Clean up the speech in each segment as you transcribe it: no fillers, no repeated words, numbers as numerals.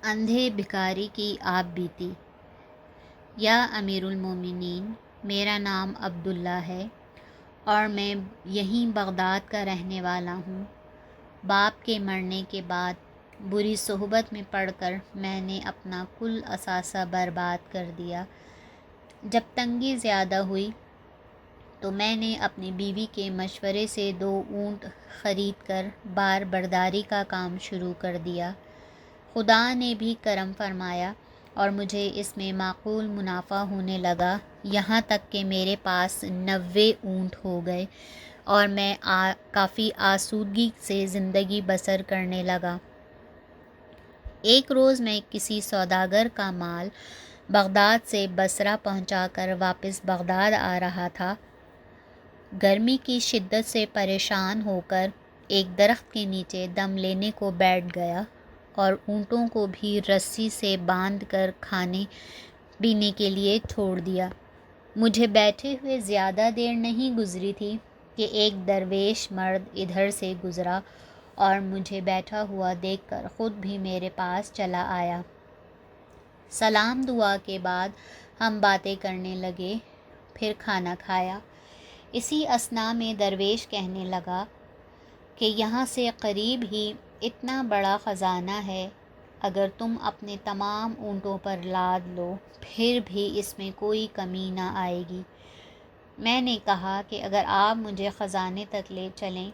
اندھے بھکاری کی آپ بیتی۔ یا امیر المومنین، میرا نام عبداللہ ہے اور میں یہیں بغداد کا رہنے والا ہوں۔ باپ کے مرنے کے بعد بری صحبت میں پڑ کر میں نے اپنا کل اثاثہ برباد کر دیا۔ جب تنگی زیادہ ہوئی تو میں نے اپنی بیوی کے مشورے سے 2 اونٹ خرید کر بار برداری کا کام شروع کر دیا۔ خدا نے بھی کرم فرمایا اور مجھے اس میں معقول منافع ہونے لگا، یہاں تک کہ میرے پاس 90 اونٹ ہو گئے اور میں کافی آسودگی سے زندگی بسر کرنے لگا۔ ایک روز میں کسی سوداگر کا مال بغداد سے بصرہ پہنچا کر واپس بغداد آ رہا تھا۔ گرمی کی شدت سے پریشان ہو کر ایک درخت کے نیچے دم لینے کو بیٹھ گیا اور اونٹوں کو بھی رسی سے باندھ کر کھانے پینے کے لیے چھوڑ دیا۔ مجھے بیٹھے ہوئے زیادہ دیر نہیں گزری تھی کہ ایک درویش مرد ادھر سے گزرا اور مجھے بیٹھا ہوا دیکھ کر خود بھی میرے پاس چلا آیا۔ سلام دعا کے بعد ہم باتیں کرنے لگے، پھر کھانا کھایا۔ اسی اثناء میں درویش کہنے لگا کہ یہاں سے قریب ہی اتنا بڑا خزانہ ہے، اگر تم اپنے تمام اونٹوں پر لاد لو پھر بھی اس میں کوئی کمی نہ آئے گی۔ میں نے کہا کہ اگر آپ مجھے خزانے تک لے چلیں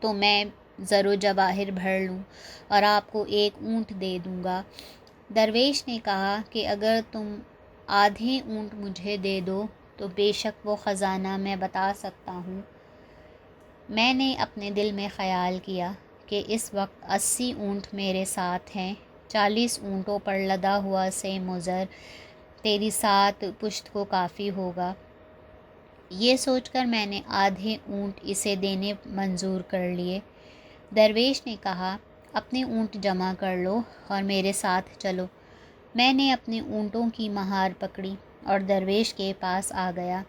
تو میں زر و جواہر بھر لوں اور آپ کو 1 اونٹ دے دوں گا۔ درویش نے کہا کہ اگر تم آدھے اونٹ مجھے دے دو تو بے شک وہ خزانہ میں بتا سکتا ہوں۔ میں نے اپنے دل میں خیال کیا کہ اس وقت 80 اونٹ میرے ساتھ ہیں، 40 اونٹوں پر لدا ہوا سیم و زر تیری 7 پشت کو کافی ہوگا۔ یہ سوچ کر میں نے آدھے اونٹ اسے دینے منظور کر لیے۔ درویش نے کہا اپنے اونٹ جمع کر لو اور میرے ساتھ چلو۔ میں نے اپنے اونٹوں کی مہار پکڑی اور درویش کے پاس آ گیا۔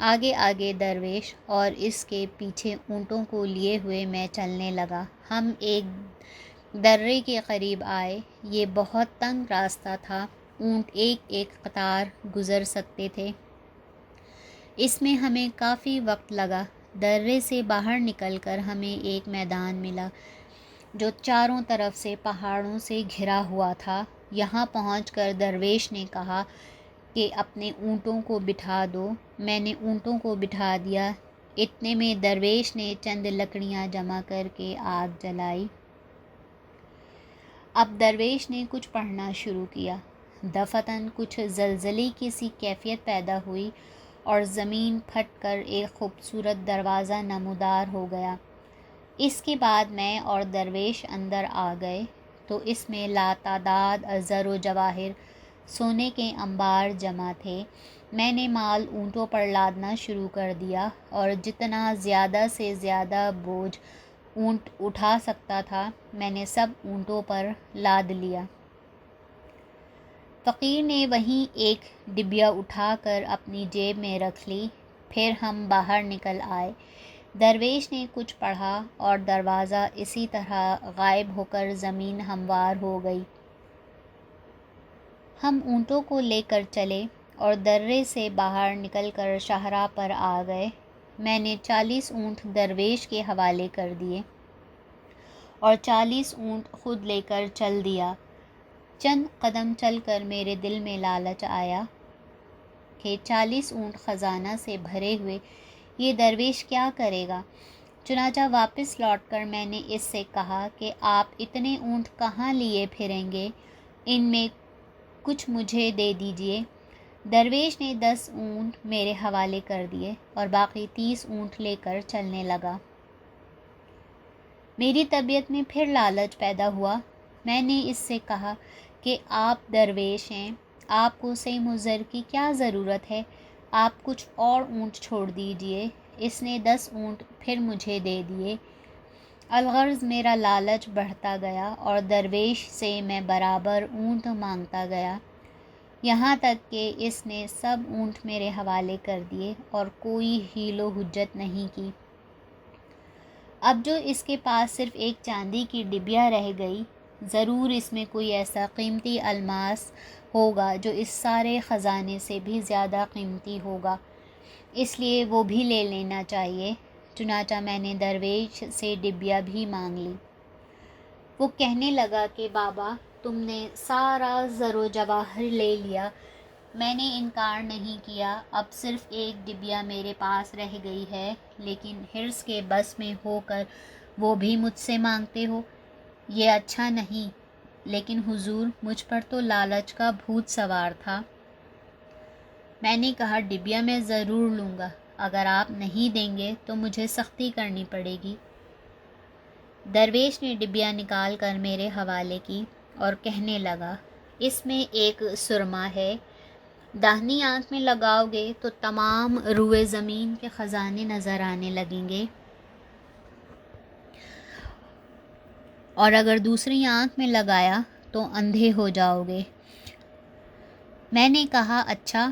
آگے آگے درویش اور اس کے پیچھے اونٹوں کو لیے ہوئے میں چلنے لگا۔ ہم ایک درے کے قریب آئے، یہ بہت تنگ راستہ تھا، اونٹ ایک ایک قطار گزر سکتے تھے۔ اس میں ہمیں کافی وقت لگا۔ درے سے باہر نکل کر ہمیں ایک میدان ملا جو چاروں طرف سے پہاڑوں سے گھرا ہوا تھا۔ یہاں پہنچ کر درویش نے کہا کہ اپنے اونٹوں کو بٹھا دو۔ میں نے اونٹوں کو بٹھا دیا۔ اتنے میں درویش نے چند لکڑیاں جمع کر کے آگ جلائی۔ اب درویش نے کچھ پڑھنا شروع کیا۔ دفعتاً کچھ زلزلے کی سی کیفیت پیدا ہوئی اور زمین پھٹ کر ایک خوبصورت دروازہ نمودار ہو گیا۔ اس کے بعد میں اور درویش اندر آ گئے تو اس میں لاتعداد زر و جواہر، سونے کے انبار جمع تھے۔ میں نے مال اونٹوں پر لادنا شروع کر دیا اور جتنا زیادہ سے زیادہ بوجھ اونٹ اٹھا سکتا تھا میں نے سب اونٹوں پر لاد لیا۔ فقیر نے وہیں ایک ڈبیا اٹھا کر اپنی جیب میں رکھ لی۔ پھر ہم باہر نکل آئے۔ درویش نے کچھ پڑھا اور دروازہ اسی طرح غائب ہو کر زمین ہموار ہو گئی۔ ہم اونٹوں کو لے کر چلے اور درے سے باہر نکل کر شاہراہ پر آ گئے۔ میں نے 40 اونٹ درویش کے حوالے کر دیے اور 40 اونٹ خود لے کر چل دیا۔ چند قدم چل کر میرے دل میں لالچ آیا کہ 40 اونٹ خزانہ سے بھرے ہوئے یہ درویش کیا کرے گا؟ چنانچہ واپس لوٹ کر میں نے اس سے کہا کہ آپ اتنے اونٹ کہاں لیے پھریں گے؟ ان میں کچھ مجھے دے دیجئے۔ درویش نے 10 اونٹ میرے حوالے کر دیے اور باقی 30 اونٹ لے کر چلنے لگا۔ میری طبیعت میں پھر لالچ پیدا ہوا۔ میں نے اس سے کہا کہ آپ درویش ہیں، آپ کو سیم و زر کی کیا ضرورت ہے؟ آپ کچھ اور اونٹ چھوڑ دیجئے۔ اس نے 10 اونٹ پھر مجھے دے دیے۔ الغرض میرا لالچ بڑھتا گیا اور درویش سے میں برابر اونٹ مانگتا گیا، یہاں تک کہ اس نے سب اونٹ میرے حوالے کر دیے اور کوئی حیل و حجت نہیں کی۔ اب جو اس کے پاس صرف ایک چاندی کی ڈبیا رہ گئی، ضرور اس میں کوئی ایسا قیمتی الماس ہوگا جو اس سارے خزانے سے بھی زیادہ قیمتی ہوگا، اس لیے وہ بھی لے لینا چاہیے۔ چنانچہ میں نے درویش سے ڈبیا بھی مانگ لی۔ وہ کہنے لگا کہ بابا، تم نے سارا زر و جواہر لے لیا۔ میں نے انکار نہیں کیا، اب صرف ایک ڈبیا میرے پاس رہ گئی ہے، لیکن حرص کے بس میں ہو کر وہ بھی مجھ سے مانگتے ہو، یہ اچھا نہیں۔ لیکن حضور، مجھ پر تو لالچ کا بھوت سوار تھا۔ میں نے کہا، ڈبیا میں ضرور لوں گا، اگر آپ نہیں دیں گے تو مجھے سختی کرنی پڑے گی۔ درویش نے ڈبیا نکال کر میرے حوالے کی اور کہنے لگا، اس میں ایک سرما ہے، داہنی آنکھ میں لگاؤ گے تو تمام روئے زمین کے خزانے نظر آنے لگیں گے، اور اگر دوسری آنکھ میں لگایا تو اندھے ہو جاؤ گے۔ میں نے کہا، اچھا،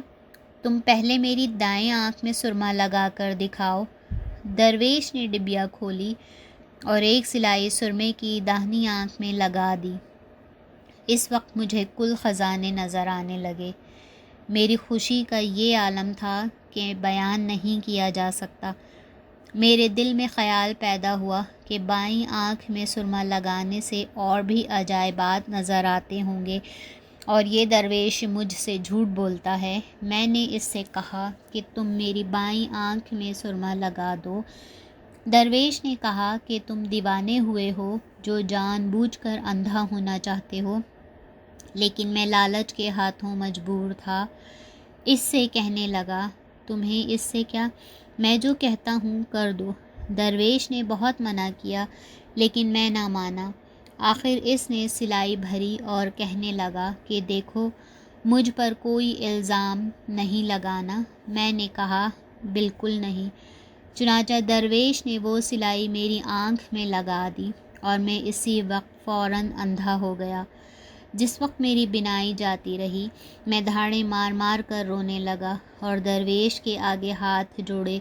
تم پہلے میری دائیں آنکھ میں سرما لگا کر دکھاؤ۔ درویش نے ڈبیا کھولی اور ایک سلائی سرمے کی داہنی آنکھ میں لگا دی۔ اس وقت مجھے کل خزانے نظر آنے لگے۔ میری خوشی کا یہ عالم تھا کہ بیان نہیں کیا جا سکتا۔ میرے دل میں خیال پیدا ہوا کہ بائیں آنکھ میں سرما لگانے سے اور بھی عجائبات نظر آتے ہوں گے، اور یہ درویش مجھ سے جھوٹ بولتا ہے۔ میں نے اس سے کہا کہ تم میری بائیں آنکھ میں سرما لگا دو۔ درویش نے کہا کہ تم دیوانے ہوئے ہو جو جان بوجھ کر اندھا ہونا چاہتے ہو، لیکن میں لالچ کے ہاتھوں مجبور تھا۔ اس سے کہنے لگا، تمہیں اس سے کیا، میں جو کہتا ہوں کر دو۔ درویش نے بہت منع کیا، لیکن میں نہ مانا۔ آخر اس نے سلائی بھری اور کہنے لگا کہ دیکھو، مجھ پر کوئی الزام نہیں لگانا۔ میں نے کہا، بالکل نہیں۔ چنانچہ درویش نے وہ سلائی میری آنکھ میں لگا دی اور میں اسی وقت فوراً اندھا ہو گیا۔ جس وقت میری بینائی جاتی رہی، میں دھاڑیں مار مار کر رونے لگا اور درویش کے آگے ہاتھ جوڑے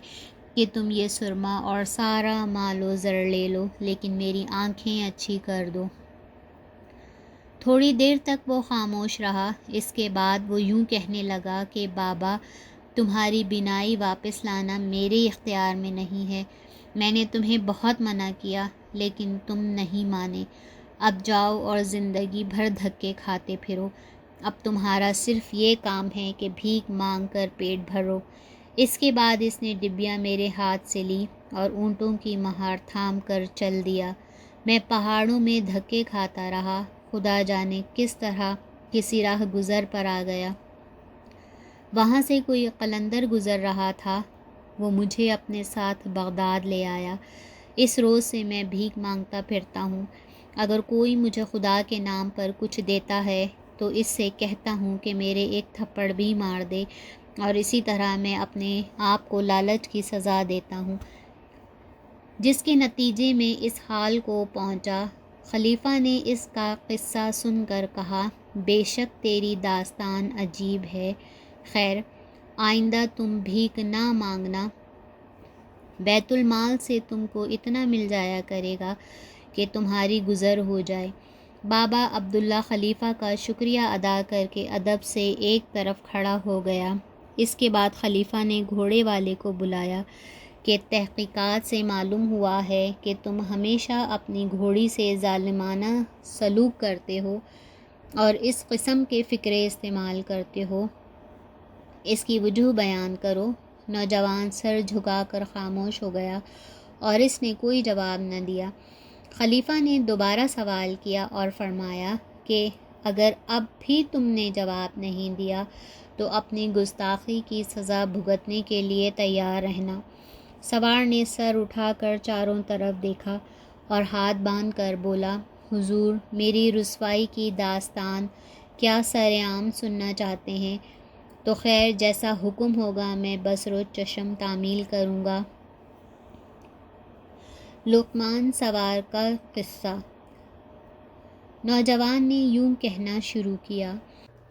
کہ تم یہ سرما اور سارا مال و زر لے لو، لیکن میری آنکھیں اچھی کر دو۔ تھوڑی دیر تک وہ خاموش رہا، اس کے بعد وہ یوں کہنے لگا کہ بابا، تمہاری بینائی واپس لانا میرے اختیار میں نہیں ہے۔ میں نے تمہیں بہت منع کیا، لیکن تم نہیں مانے۔ اب جاؤ اور زندگی بھر دھکے کھاتے پھرو۔ اب تمہارا صرف یہ کام ہے کہ بھیک مانگ کر پیٹ بھرو۔ اس کے بعد اس نے ڈبیا میرے ہاتھ سے لی اور اونٹوں کی مہار تھام کر چل دیا۔ میں پہاڑوں میں دھکے کھاتا رہا، خدا جانے کس طرح کسی راہ گزر پر آ گیا۔ وہاں سے کوئی قلندر گزر رہا تھا، وہ مجھے اپنے ساتھ بغداد لے آیا۔ اس روز سے میں بھیک مانگتا پھرتا ہوں۔ اگر کوئی مجھے خدا کے نام پر کچھ دیتا ہے تو اس سے کہتا ہوں کہ میرے ایک تھپڑ بھی مار دے، اور اسی طرح میں اپنے آپ کو لالچ کی سزا دیتا ہوں، جس کے نتیجے میں اس حال کو پہنچا۔ خلیفہ نے اس کا قصہ سن کر کہا، بے شک تیری داستان عجیب ہے، خیر، آئندہ تم بھیک نہ مانگنا، بیت المال سے تم کو اتنا مل جایا کرے گا کہ تمہاری گزر ہو جائے۔ بابا عبداللہ خلیفہ کا شکریہ ادا کر کے ادب سے ایک طرف کھڑا ہو گیا۔ اس کے بعد خلیفہ نے گھوڑے والے کو بلایا کہ تحقیقات سے معلوم ہوا ہے کہ تم ہمیشہ اپنی گھوڑی سے ظالمانہ سلوک کرتے ہو اور اس قسم کے فقرے استعمال کرتے ہو، اس کی وجوہ بیان کرو۔ نوجوان سر جھکا کر خاموش ہو گیا اور اس نے کوئی جواب نہ دیا۔ خلیفہ نے دوبارہ سوال کیا اور فرمایا کہ اگر اب بھی تم نے جواب نہیں دیا تو اپنی گستاخی کی سزا بھگتنے کے لیے تیار رہنا۔ سوار نے سر اٹھا کر چاروں طرف دیکھا اور ہاتھ باندھ کر بولا، حضور، میری رسوائی کی داستان کیا سرعام سننا چاہتے ہیں؟ تو خیر، جیسا حکم ہوگا میں بصر و چشم تعمیل کروں گا۔ لقمان سوار کا قصہ۔ نوجوان نے یوں کہنا شروع کیا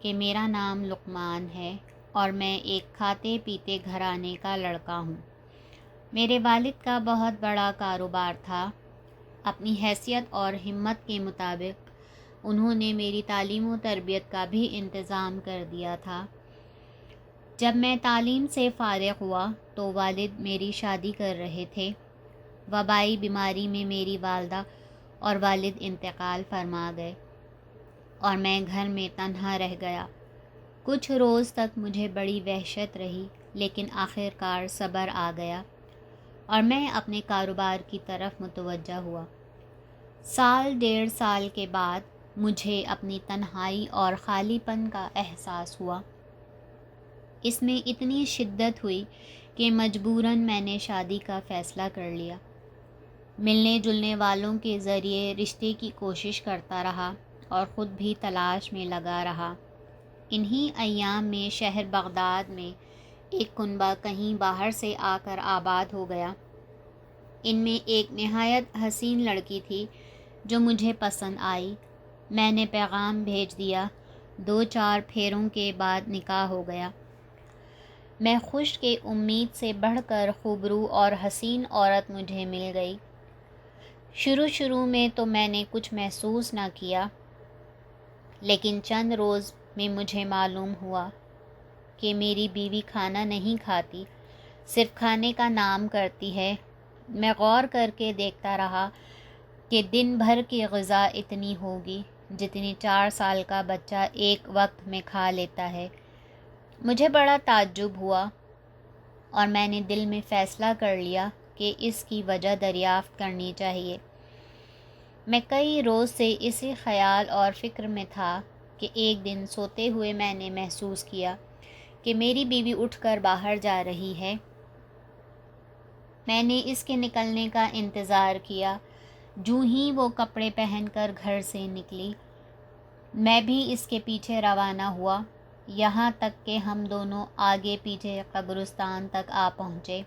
کہ میرا نام لقمان ہے اور میں ایک کھاتے پیتے گھرانے کا لڑکا ہوں۔ میرے والد کا بہت بڑا کاروبار تھا۔ اپنی حیثیت اور ہمت کے مطابق انہوں نے میری تعلیم و تربیت کا بھی انتظام کر دیا تھا۔ جب میں تعلیم سے فارغ ہوا تو والد میری شادی کر رہے تھے۔ وبائی بیماری میں میری والدہ اور والد انتقال فرما گئے اور میں گھر میں تنہا رہ گیا۔ کچھ روز تک مجھے بڑی وحشت رہی، لیکن آخر کار صبر آ گیا اور میں اپنے کاروبار کی طرف متوجہ ہوا۔ سال ڈیڑھ سال کے بعد مجھے اپنی تنہائی اور خالی پن کا احساس ہوا۔ اس میں اتنی شدت ہوئی کہ مجبوراً میں نے شادی کا فیصلہ کر لیا۔ ملنے جلنے والوں کے ذریعے رشتے کی کوشش کرتا رہا اور خود بھی تلاش میں لگا رہا۔ انہی ایام میں شہر بغداد میں ایک کنبہ کہیں باہر سے آ کر آباد ہو گیا۔ ان میں ایک نہایت حسین لڑکی تھی جو مجھے پسند آئی۔ میں نے پیغام بھیج دیا۔ 2-4 پھیروں کے بعد نکاح ہو گیا۔ میں خوش کہ امید سے بڑھ کر خوبرو اور حسین عورت مجھے مل گئی۔ شروع میں تو میں نے کچھ محسوس نہ کیا، لیکن چند روز میں مجھے معلوم ہوا کہ میری بیوی کھانا نہیں کھاتی، صرف کھانے کا نام کرتی ہے۔ میں غور کر کے دیکھتا رہا کہ دن بھر کی غذا اتنی ہوگی جتنی 4 سال کا بچہ ایک وقت میں کھا لیتا ہے۔ مجھے بڑا تعجب ہوا اور میں نے دل میں فیصلہ کر لیا کہ اس کی وجہ دریافت کرنی چاہیے۔ میں کئی روز سے اسی خیال اور فکر میں تھا کہ ایک دن سوتے ہوئے میں نے محسوس کیا کہ میری بیوی اٹھ کر باہر جا رہی ہے۔ میں نے اس کے نکلنے کا انتظار کیا۔ جوں ہی وہ کپڑے پہن کر گھر سے نکلی، میں بھی اس کے پیچھے روانہ ہوا، یہاں تک کہ ہم دونوں آگے پیچھے قبرستان تک آ پہنچے۔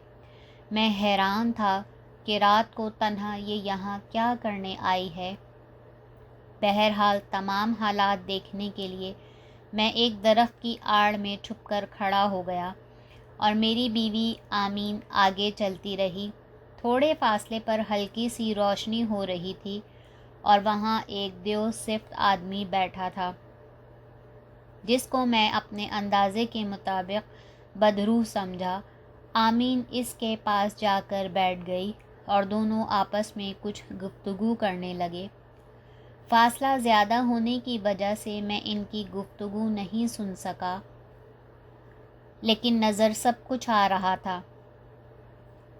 میں حیران تھا کہ رات کو تنہا یہ یہاں کیا کرنے آئی ہے۔ بہرحال تمام حالات دیکھنے کے لیے میں ایک درخت کی آڑ میں چھپ کر کھڑا ہو گیا اور میری بیوی آمین آگے چلتی رہی۔ تھوڑے فاصلے پر ہلکی سی روشنی ہو رہی تھی اور وہاں ایک دیو سفت آدمی بیٹھا تھا، جس کو میں اپنے اندازے کے مطابق بدروح سمجھا۔ آمین اس کے پاس جا کر بیٹھ گئی اور دونوں آپس میں کچھ گفتگو کرنے لگے۔ فاصلہ زیادہ ہونے کی وجہ سے میں ان کی گفتگو نہیں سن سکا، لیکن نظر سب کچھ آ رہا تھا۔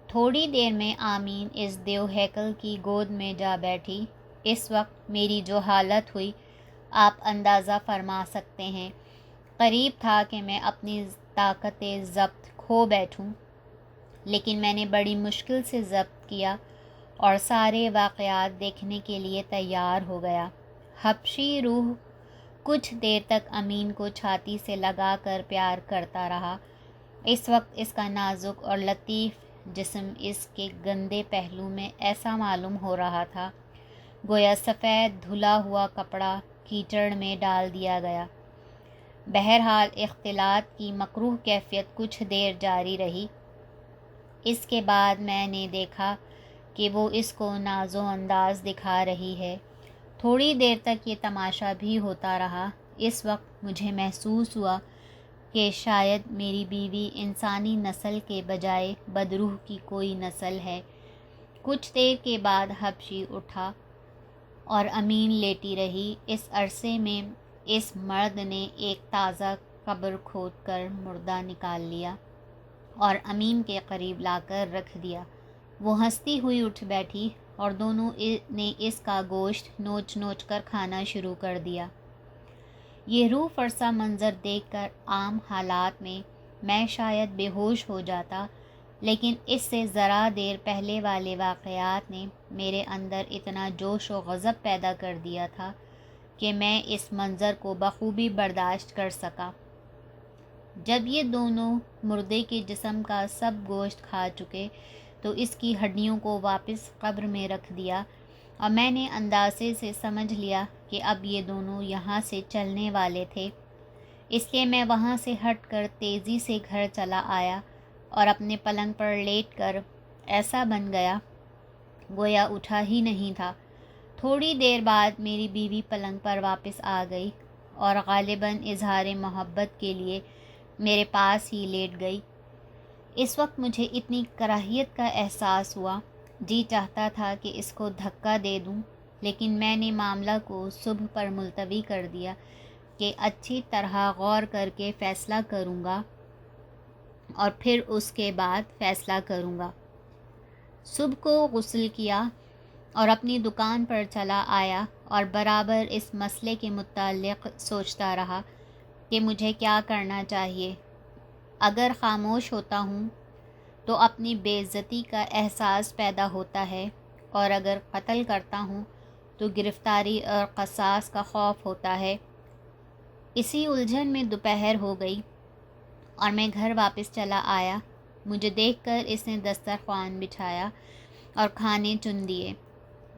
تھوڑی دیر میں آمین اس دیو ہیکل کی گود میں جا بیٹھی۔ اس وقت میری جو حالت ہوئی آپ اندازہ فرما سکتے ہیں۔ قریب تھا کہ میں اپنی طاقت ضبط کھو بیٹھوں، لیکن میں نے بڑی مشکل سے ضبط کیا اور سارے واقعات دیکھنے کے لیے تیار ہو گیا۔ حبشی روح کچھ دیر تک امین کو چھاتی سے لگا کر پیار کرتا رہا۔ اس وقت اس کا نازک اور لطیف جسم اس کے گندے پہلو میں ایسا معلوم ہو رہا تھا گویا سفید دھلا ہوا کپڑا کیچڑ میں ڈال دیا گیا۔ بہرحال اختلاط کی مکروہ کیفیت کچھ دیر جاری رہی۔ اس کے بعد میں نے دیکھا کہ وہ اس کو ناز و انداز دکھا رہی ہے۔ تھوڑی دیر تک یہ تماشا بھی ہوتا رہا۔ اس وقت مجھے محسوس ہوا کہ شاید میری بیوی انسانی نسل کے بجائے بدروح کی کوئی نسل ہے۔ کچھ دیر کے بعد حبشی اٹھا اور امین لیٹی رہی۔ اس عرصے میں اس مرد نے ایک تازہ قبر کھود کر مردہ نکال لیا اور امین کے قریب لا کر رکھ دیا۔ وہ ہنستی ہوئی اٹھ بیٹھی اور دونوں نے اس کا گوشت نوچ نوچ کر کھانا شروع کر دیا۔ یہ روح فرسا منظر دیکھ کر عام حالات میں شاید بے ہوش ہو جاتا، لیکن اس سے ذرا دیر پہلے والے واقعات نے میرے اندر اتنا جوش و غضب پیدا کر دیا تھا کہ میں اس منظر کو بخوبی برداشت کر سکا۔ جب یہ دونوں مردے کے جسم کا سب گوشت کھا چکے تو اس کی ہڈیوں کو واپس قبر میں رکھ دیا اور میں نے اندازے سے سمجھ لیا کہ اب یہ دونوں یہاں سے چلنے والے تھے۔ اس لیے میں وہاں سے ہٹ کر تیزی سے گھر چلا آیا اور اپنے پلنگ پر لیٹ کر ایسا بن گیا گویا اٹھا ہی نہیں تھا۔ تھوڑی دیر بعد میری بیوی پلنگ پر واپس آ گئی اور غالباً اظہار محبت کے لیے میرے پاس ہی لیٹ گئی۔ اس وقت مجھے اتنی کراہیت کا احساس ہوا، جی چاہتا تھا کہ اس کو دھکا دے دوں، لیکن میں نے معاملہ کو صبح پر ملتوی کر دیا کہ اچھی طرح غور کر کے فیصلہ کروں گا اور پھر اس کے بعد فیصلہ کروں گا۔ صبح کو غسل کیا اور اپنی دکان پر چلا آیا اور برابر اس مسئلے کے متعلق سوچتا رہا کہ مجھے کیا کرنا چاہیے۔ اگر خاموش ہوتا ہوں تو اپنی بے عزتی کا احساس پیدا ہوتا ہے، اور اگر قتل کرتا ہوں تو گرفتاری اور قصاص کا خوف ہوتا ہے۔ اسی الجھن میں دوپہر ہو گئی اور میں گھر واپس چلا آیا۔ مجھے دیکھ کر اس نے دسترخوان بچھایا اور کھانے چن دیے۔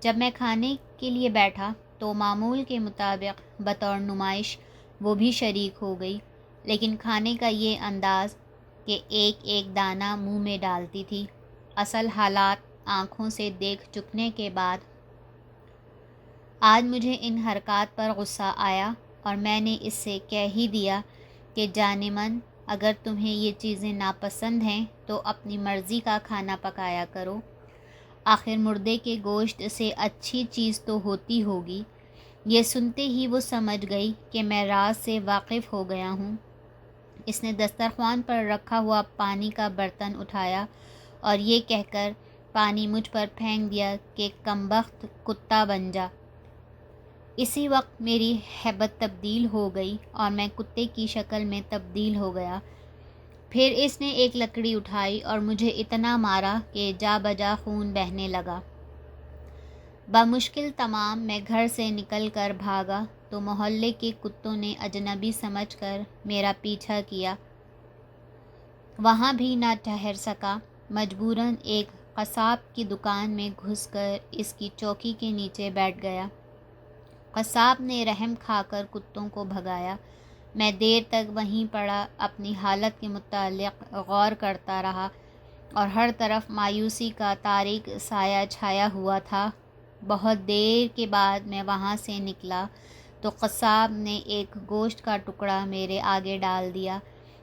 جب میں کھانے کے لیے بیٹھا تو معمول کے مطابق بطور نمائش وہ بھی شریک ہو گئی، لیکن کھانے کا یہ انداز کہ ایک ایک دانہ منہ میں ڈالتی تھی۔ اصل حالات آنکھوں سے دیکھ چکنے کے بعد آج مجھے ان حرکات پر غصہ آیا اور میں نے اس سے کہہ ہی دیا کہ جان من، اگر تمہیں یہ چیزیں ناپسند ہیں تو اپنی مرضی کا کھانا پکایا کرو، آخر مردے کے گوشت سے اچھی چیز تو ہوتی ہوگی۔ یہ سنتے ہی وہ سمجھ گئی کہ میں راز سے واقف ہو گیا ہوں۔ اس نے دسترخوان پر رکھا ہوا پانی کا برتن اٹھایا اور یہ کہہ کر پانی مجھ پر پھینک دیا کہ کمبخت کتا بن جا۔ اسی وقت میری ہیبت تبدیل ہو گئی اور میں کتے کی شکل میں تبدیل ہو گیا۔ پھر اس نے ایک لکڑی اٹھائی اور مجھے اتنا مارا کہ جا بجا خون بہنے لگا۔ بمشکل تمام میں گھر سے نکل کر بھاگا تو محلے کے کتوں نے اجنبی سمجھ کر میرا پیچھا کیا۔ وہاں بھی نہ ٹھہر سکا، مجبوراً ایک قصاب کی دکان میں گھس کر اس کی چوکی کے نیچے بیٹھ گیا۔ قصاب نے رحم کھا کر کتوں کو بھگایا۔ میں دیر تک وہیں پڑا اپنی حالت کے متعلق غور کرتا رہا اور ہر طرف مایوسی کا تاریک سایہ چھایا ہوا تھا۔ بہت دیر کے بعد میں وہاں سے نکلا تو قصاب نے ایک گوشت کا ٹکڑا میرے آگے ڈال دیا۔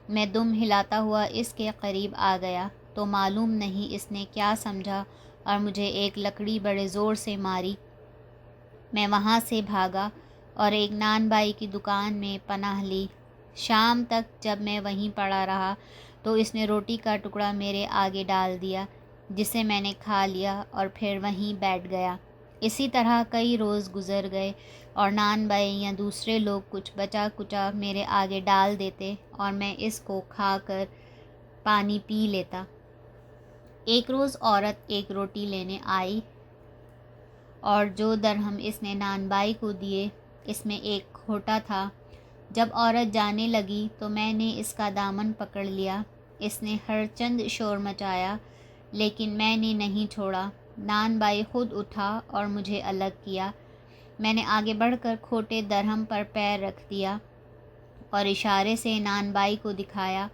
میں دم ہلاتا ہوا اس کے قریب آ گیا تو معلوم نہیں اس نے کیا سمجھا اور مجھے ایک لکڑی بڑے زور سے ماری۔ میں وہاں سے بھاگا اور ایک نان بائی کی دکان میں پناہ لی۔ شام تک جب میں وہیں پڑا رہا تو اس نے روٹی کا ٹکڑا میرے آگے ڈال دیا، جسے میں نے کھا لیا اور پھر وہیں بیٹھ گیا۔ اسی طرح کئی روز گزر گئے اور نان بائی یا دوسرے لوگ کچھ بچا کچا میرے آگے ڈال دیتے اور میں اس کو کھا کر پانی پی لیتا۔ ایک روز عورت ایک روٹی لینے آئی اور جو درہم اس نے نان بائی کو دیے اس میں ایک کھوٹا تھا۔ جب عورت جانے لگی تو میں نے اس کا دامن پکڑ لیا۔ اس نے ہر چند شور مچایا لیکن میں نے نہیں چھوڑا۔ نان بائی خود اٹھا اور مجھے الگ کیا۔ میں نے آگے بڑھ کر کھوٹے درہم پر پیر رکھ دیا اور اشارے سے نان بائی کو دکھایا۔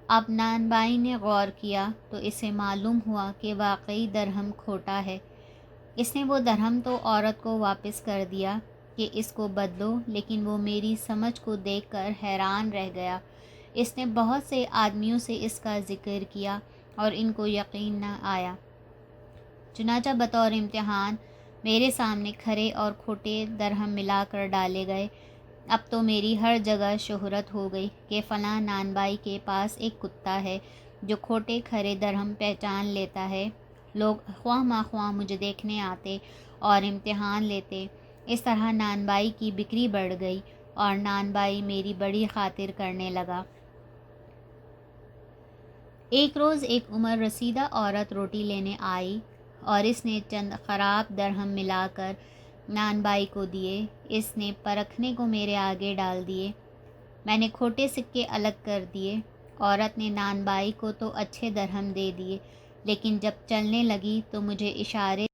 اب نان بائی نے غور کیا تو اسے معلوم ہوا کہ واقعی درہم کھوٹا ہے۔ اس نے وہ درہم تو عورت کو واپس کر دیا کہ اس کو بدلو، لیکن وہ میری سمجھ کو دیکھ کر حیران رہ گیا۔ اس نے بہت سے آدمیوں سے اس کا ذکر کیا اور ان کو یقین نہ آیا۔ چنانچہ بطور امتحان میرے سامنے کھرے اور کھوٹے درہم ملا کر ڈالے گئے۔ اب تو میری ہر جگہ شہرت ہو گئی کہ فلاں نان بائی کے پاس ایک کتا ہے جو کھوٹے کھرے درہم پہچان لیتا ہے۔ لوگ خواہ مخواہ مجھے دیکھنے آتے اور امتحان لیتے۔ اس طرح نان بائی کی بکری بڑھ گئی اور نان بائی میری بڑی خاطر کرنے لگا۔ ایک روز ایک عمر رسیدہ عورت روٹی لینے آئی اور اس نے چند خراب درہم ملا کر نان بائی کو دیے۔ اس نے پرکھنے کو میرے آگے ڈال دیے۔ میں نے کھوٹے سکے الگ کر دیے۔ عورت نے نان بائی کو تو اچھے درہم دے دیے، لیکن جب چلنے لگی تو مجھے اشارے